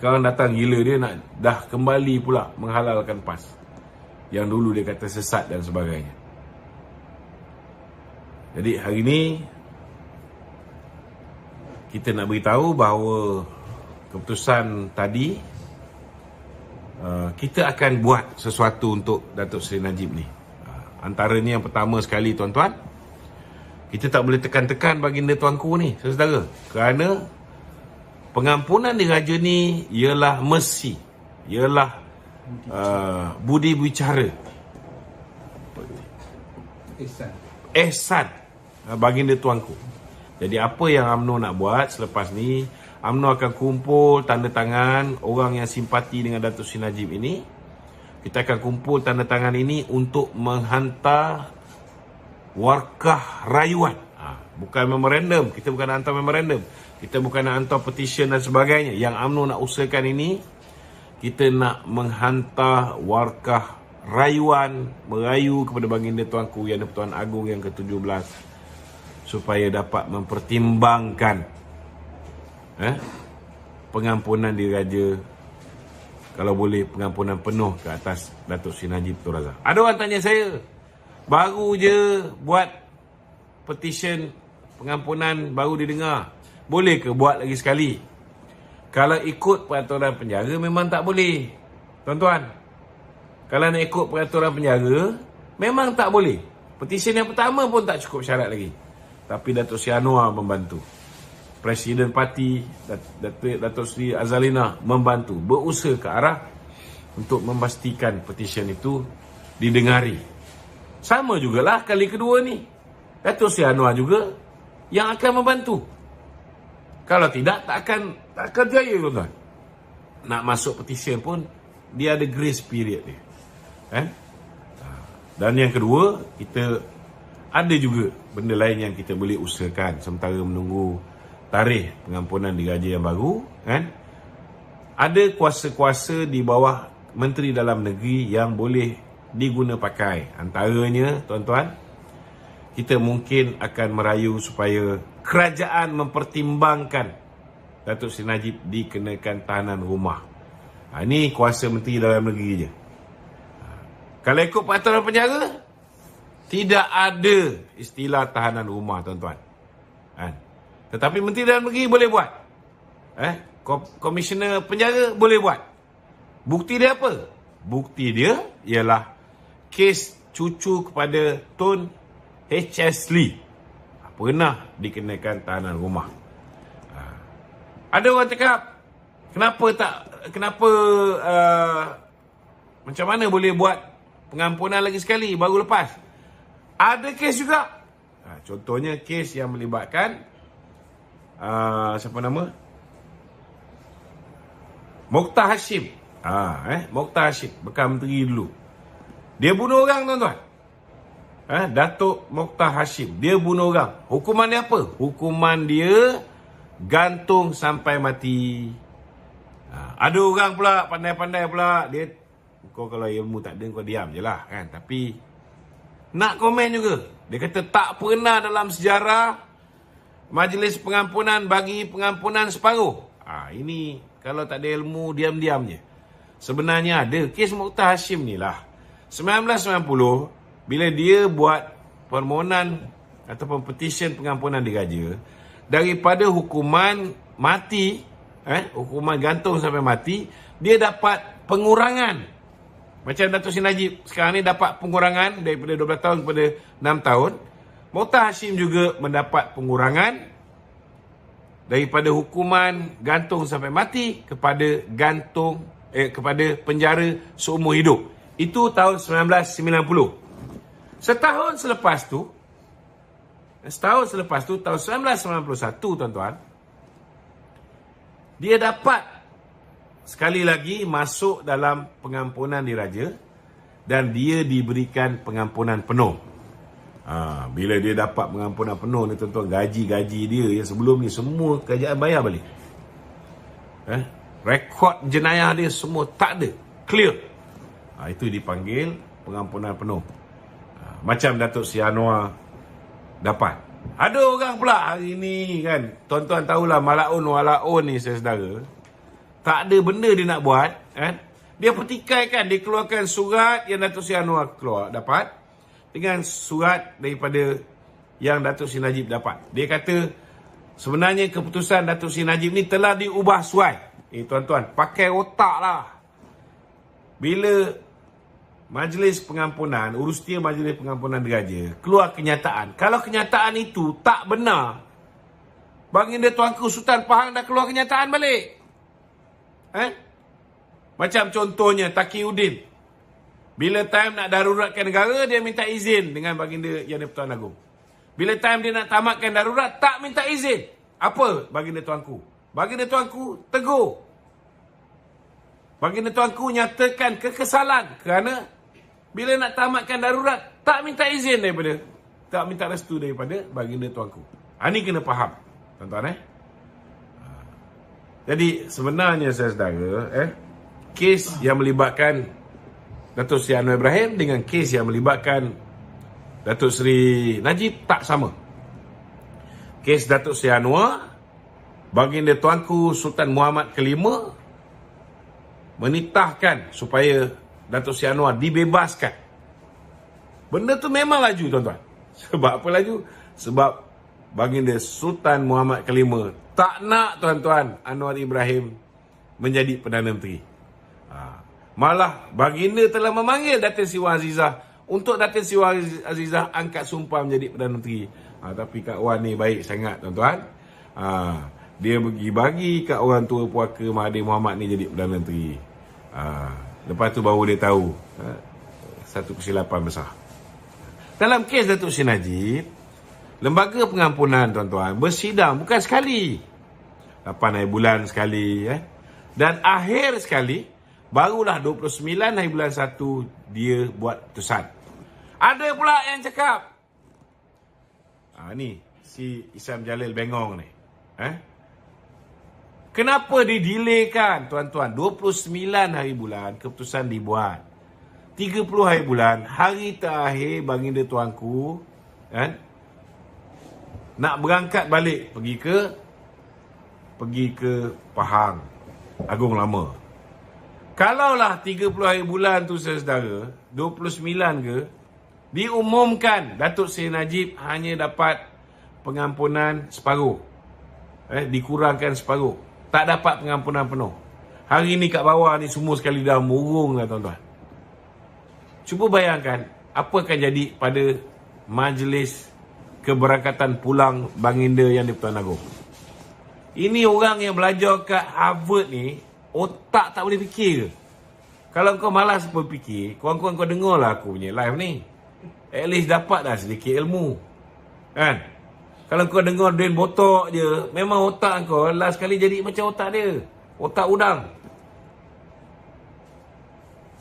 Sekarang datang gila, dia nak dah kembali pula menghalalkan PAS yang dulu dia kata sesat dan sebagainya. Jadi hari ini kita nak beritahu bahawa keputusan tadi, kita akan buat sesuatu untuk Datuk Seri Najib ni. Antaranya yang pertama sekali, tuan-tuan, kita tak boleh tekan-tekan baginda tuanku ni, saudara, kerana pengampunan diraja ni ialah mercy, ialah budi bicara, ihsan baginda tuanku. Jadi apa yang UMNO nak buat selepas ni, UMNO akan kumpul tanda tangan orang yang simpati dengan Datuk Seri Najib ini. Kita akan kumpul tanda tangan ini untuk menghantar warkah rayuan. Bukan memorandum, kita bukan nak hantar memorandum, kita bukan nak hantar petition dan sebagainya. Yang UMNO nak usahakan ini, kita nak menghantar warkah rayuan, merayu kepada baginda tuanku Yang di-Pertuan Agong yang ke-17 supaya dapat mempertimbangkan pengampunan diraja, kalau boleh pengampunan penuh ke atas Datuk Seri Najib Tun Razak. Ada orang tanya saya, baru je buat petition pengampunan, baru didengar, boleh ke buat lagi sekali? Kalau ikut peraturan penjara memang tak boleh, tuan-tuan. Kalau nak ikut peraturan penjara memang tak boleh. Petition yang pertama pun tak cukup syarat lagi. Tapi Datuk Seri Anwar membantu, Presiden Parti Datuk Seri Azalina membantu, berusaha ke arah untuk memastikan petition itu didengari. Sama jugalah kali kedua ni, Datuk Seri Anwar juga yang akan membantu. Kalau tidak, tak akan jaya, tuan-tuan. Nak masuk petition pun dia ada grace period dia. Dan yang kedua, kita ada juga benda lain yang kita boleh usahakan sementara menunggu tarikh pengampunan diraja yang baru, kan? Ada kuasa-kuasa di bawah Menteri Dalam Negeri yang boleh diguna pakai. Antaranya, tuan-tuan, kita mungkin akan merayu supaya kerajaan mempertimbangkan Datuk Seri Najib dikenakan tahanan rumah. Ini kuasa Menteri Dalam Negeri je. Kalau ikut peraturan penjara, tidak ada istilah tahanan rumah, tuan-tuan. Tetapi Menteri Dalam Negeri boleh buat. Komisioner penjara boleh buat. Bukti dia apa? Bukti dia ialah kes cucu kepada Tun H.S. Lee pernah dikenakan tahanan rumah. Ada orang cakap, kenapa macam mana boleh buat pengampunan lagi sekali baru lepas? Ada kes juga. Contohnya kes yang melibatkan siapa nama? Mokhtar Hashim. Mokhtar Hashim, bekas menteri dulu. Dia bunuh orang, tuan-tuan. Datuk Mokhtar Hashim, dia bunuh orang. Hukuman dia apa? Hukuman dia gantung sampai mati. Ada orang pula pandai-pandai pula, dia, kau kalau ilmu tak ada, kau diam je lah, kan? Tapi nak komen juga. Dia kata tak pernah dalam sejarah majlis pengampunan bagi pengampunan separuh. Ini kalau tak ada ilmu, diam-diam je. Sebenarnya ada kes Mokhtar Hashim ni lah. 1990, bila dia buat permohonan ataupun petition pengampunan diraja, daripada hukuman mati, hukuman gantung sampai mati, dia dapat pengurangan. Macam Datuk Seri Najib sekarang ni dapat pengurangan daripada 12 tahun kepada 6 tahun. Mokhtar Hashim juga mendapat pengurangan daripada hukuman gantung sampai mati kepada kepada penjara seumur hidup. Itu tahun 1990. Setahun selepas tu, tahun 1991, tuan-tuan, dia dapat sekali lagi masuk dalam pengampunan diraja dan dia diberikan pengampunan penuh. Bila dia dapat pengampunan penuh ni, tuan-tuan, gaji-gaji dia yang sebelum ni semua kerajaan bayar balik. Rekod jenayah dia semua tak ada, clear. Itu dipanggil pengampunan penuh. Macam Datuk Seri Anwar dapat. Ada orang pula hari ni, kan, tuan-tuan tahulah Malaun-Walaun ni, saudara, tak ada benda dia nak buat, kan? Dia pertikaikan, dia keluarkan surat yang Datuk Seri Anwar dapat dengan surat daripada yang Datuk Seri Najib dapat. Dia kata sebenarnya keputusan Datuk Seri Najib ni telah diubah suai. Tuan-tuan, pakai otak lah. Bila Majlis Pengampunan, Urustia Majlis Pengampunan Diraja keluar kenyataan, kalau kenyataan itu tak benar, Baginda Tuanku Sultan Pahang dah keluar kenyataan balik. Macam contohnya Taqiyuddin, bila time nak daruratkan negara, dia minta izin dengan Baginda Yang di-Pertuan Agong. Bila time dia nak tamatkan darurat, tak minta izin. Apa Baginda Tuanku? Baginda Tuanku tegur. Baginda Tuanku nyatakan kekesalan kerana bila nak tamatkan darurat, tak minta izin daripada, tak minta restu daripada Baginda Tuanku. Ini kena faham, tuan-tuan. Jadi sebenarnya saudara, kes yang melibatkan Datuk Seri Anwar Ibrahim dengan kes yang melibatkan Datuk Seri Najib tak sama. Kes Datuk Seri Anwar, Baginda Tuanku Sultan Muhammad Kelima menitahkan supaya Datuk Seri Anwar dibebaskan. Benda tu memang laju, tuan-tuan. Sebab apa laju? Sebab Baginda Sultan Muhammad Kelima tak nak, tuan-tuan, Anwar Ibrahim menjadi Perdana Menteri. Malah Baginda telah memanggil Datin Sri Wan Azizah untuk Datin Sri Wan Azizah angkat sumpah menjadi Perdana Menteri. Tapi Kak Wan ni baik sangat, tuan-tuan. Dia bagi kat orang tua puaka Mahathir Mohamad ni jadi Perdana Menteri. Lepas tu baru dia tahu satu kesilapan besar. Dalam kes Datuk Seri Najib, Lembaga Pengampunan, tuan-tuan, bersidang bukan sekali, 8 hari bulan sekali, dan akhir sekali barulah 29 hari bulan 1 dia buat keputusan. Ada pula yang cakap, ni si Isam Jalil bengong ni, kenapa didelaykan, tuan-tuan? 29 hari bulan keputusan dibuat, 30 hari bulan, hari terakhir Baginda Tuanku nak berangkat balik pergi ke Pahang Agong Lama. Kalaulah 30 hari bulan tu, saudara, 29 ke, diumumkan Datuk Seri Najib hanya dapat pengampunan separuh, dikurangkan separuh, tak dapat pengampunan penuh. Hari ni kat bawah ni semua sekali dah murung lah, tuan-tuan. Cuba bayangkan apa akan jadi pada majlis keberangkatan pulang Baginda Yang di-Pertuan Agong. Ini orang yang belajar kat Harvard ni, otak tak boleh fikir ke? Kalau kau malas berfikir, korang-korang kau dengar lah aku punya live ni. At least dapat dah sedikit ilmu. Kan? Kalau kau dengar Dwayne Botok je, memang otak kau last kali jadi macam otak dia. Otak udang.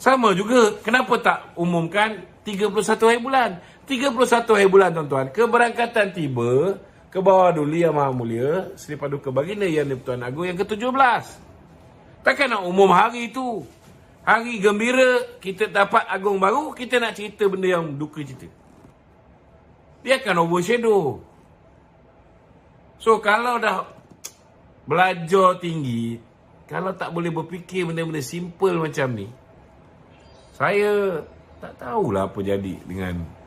Sama juga, kenapa tak umumkan 31 hari bulan? 31 hari bulan, tuan-tuan, keberangkatan tiba ke bawah Duli Yang Maha Mulia Seri Paduka Baginda Yang di-Pertuan Agong yang ke-17. Takkan nak umum hari itu. Hari gembira, kita dapat Agong baru, kita nak cerita benda yang duka cita. Dia akan overshadow. So, kalau dah belajar tinggi, kalau tak boleh berfikir benda-benda simple macam ni, saya tak tahulah apa jadi dengan...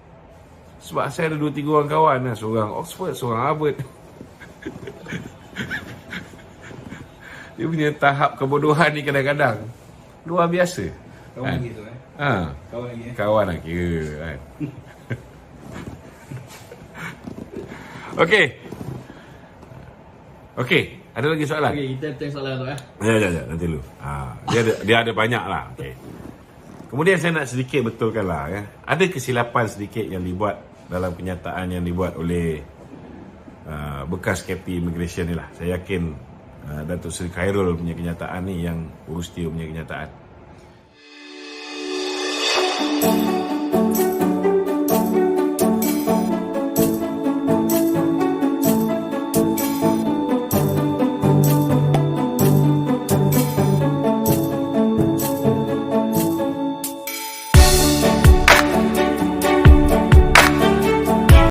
Sebab saya ada 2-3 orang kawan lah. Seorang Oxford, seorang Harvard. Dia punya tahap kebodohan ni kadang-kadang luar biasa. Kawan lagi tu Kawan lagi Kawan lah kira kan. Okey, ada lagi soalan? Okey, kita tengok soalan tu Ya, nanti dulu. Dia ada banyak lah. Okey. Kemudian saya nak sedikit betulkan lah, ada kesilapan sedikit yang dibuat dalam kenyataan yang dibuat oleh bekas KP Immigration ni lah. Saya yakin Datuk Seri Khairul punya kenyataan ni yang urus dia punya kenyataan.